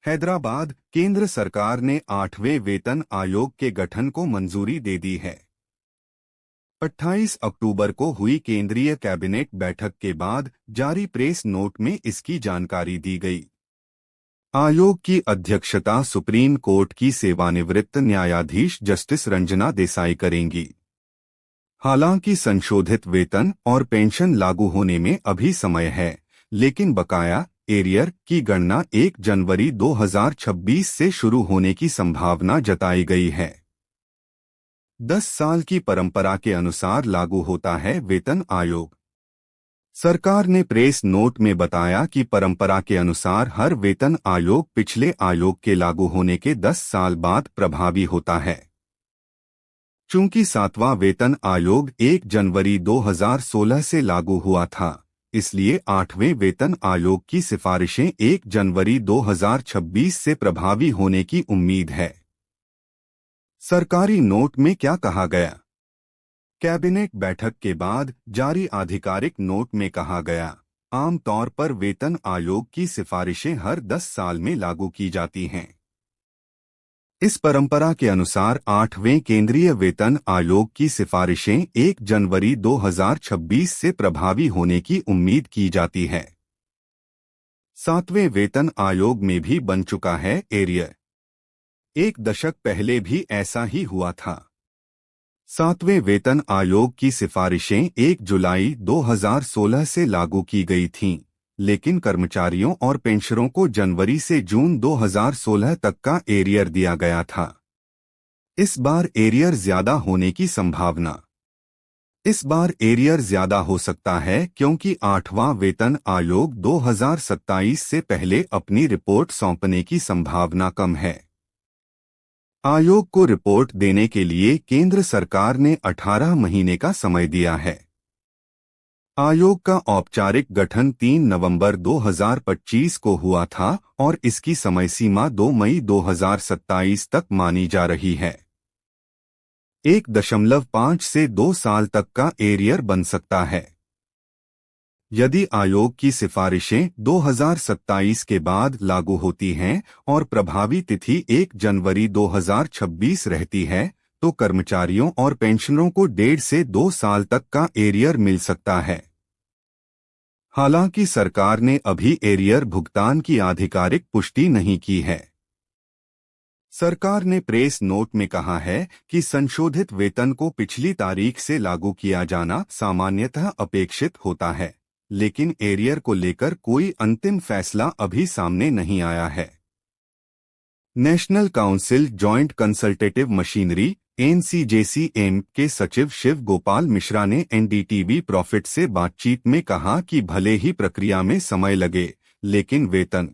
हैदराबाद। केंद्र सरकार ने 8वें वेतन आयोग के गठन को मंजूरी दे दी है। 28 अक्टूबर को हुई केंद्रीय कैबिनेट बैठक के बाद जारी प्रेस नोट में इसकी जानकारी दी गई। आयोग की अध्यक्षता सुप्रीम कोर्ट की सेवानिवृत्त न्यायाधीश जस्टिस रंजना देसाई करेंगी। हालांकि संशोधित वेतन और पेंशन लागू होने में अभी समय है, लेकिन बकाया एरियर की गणना 1 जनवरी 2026 से शुरू होने की संभावना जताई गई है। 10 साल की परंपरा के अनुसार लागू होता है वेतन आयोग। सरकार ने प्रेस नोट में बताया कि परंपरा के अनुसार हर वेतन आयोग पिछले आयोग के लागू होने के 10 साल बाद प्रभावी होता है। चूंकि 7वां वेतन आयोग 1 जनवरी 2016 से लागू हुआ था, इसलिए 8वें वेतन आयोग की सिफारिशें 1 जनवरी 2026 से प्रभावी होने की उम्मीद है। सरकारी नोट में क्या कहा गया? कैबिनेट बैठक के बाद जारी आधिकारिक नोट में कहा गया, आमतौर पर वेतन आयोग की सिफारिशें हर 10 साल में लागू की जाती हैं। इस परंपरा के अनुसार 8वें केंद्रीय वेतन आयोग की सिफारिशें 1 जनवरी 2026 से प्रभावी होने की उम्मीद की जाती है। 7वें वेतन आयोग में भी बन चुका है एरियर। 1 दशक पहले भी ऐसा ही हुआ था। 7वें वेतन आयोग की सिफारिशें 1 जुलाई 2016 से लागू की गई थीं, लेकिन कर्मचारियों और पेंशनरों को जनवरी से जून 2016 तक का एरियर दिया गया था। इस बार एरियर ज्यादा होने की संभावना। इस बार एरियर ज्यादा हो सकता है क्योंकि 8वां वेतन आयोग 2027 से पहले अपनी रिपोर्ट सौंपने की संभावना कम है। आयोग को रिपोर्ट देने के लिए केंद्र सरकार ने 18 महीने का समय दिया है। आयोग का औपचारिक गठन 3 नवंबर 2025 को हुआ था और इसकी समय सीमा 2 मई 2027 तक मानी जा रही है। 1.5 से 2 साल तक का एरियर बन सकता है। यदि आयोग की सिफारिशें 2027 के बाद लागू होती हैं और प्रभावी तिथि 1 जनवरी 2026 रहती है, तो कर्मचारियों और पेंशनरों को 1.5 से 2 साल तक का एरियर मिल सकता है। हालांकि सरकार ने अभी एरियर भुगतान की आधिकारिक पुष्टि नहीं की है। सरकार ने प्रेस नोट में कहा है कि संशोधित वेतन को पिछली तारीख से लागू किया जाना सामान्यतः अपेक्षित होता है, लेकिन एरियर को लेकर कोई अंतिम फैसला अभी सामने नहीं आया है। National council joint consultative machinery (NCJCM) के सचिव शिव गोपाल मिश्रा ने NDTV प्रॉफिट से बातचीत में कहा कि भले ही प्रक्रिया में समय लगे, लेकिन वेतन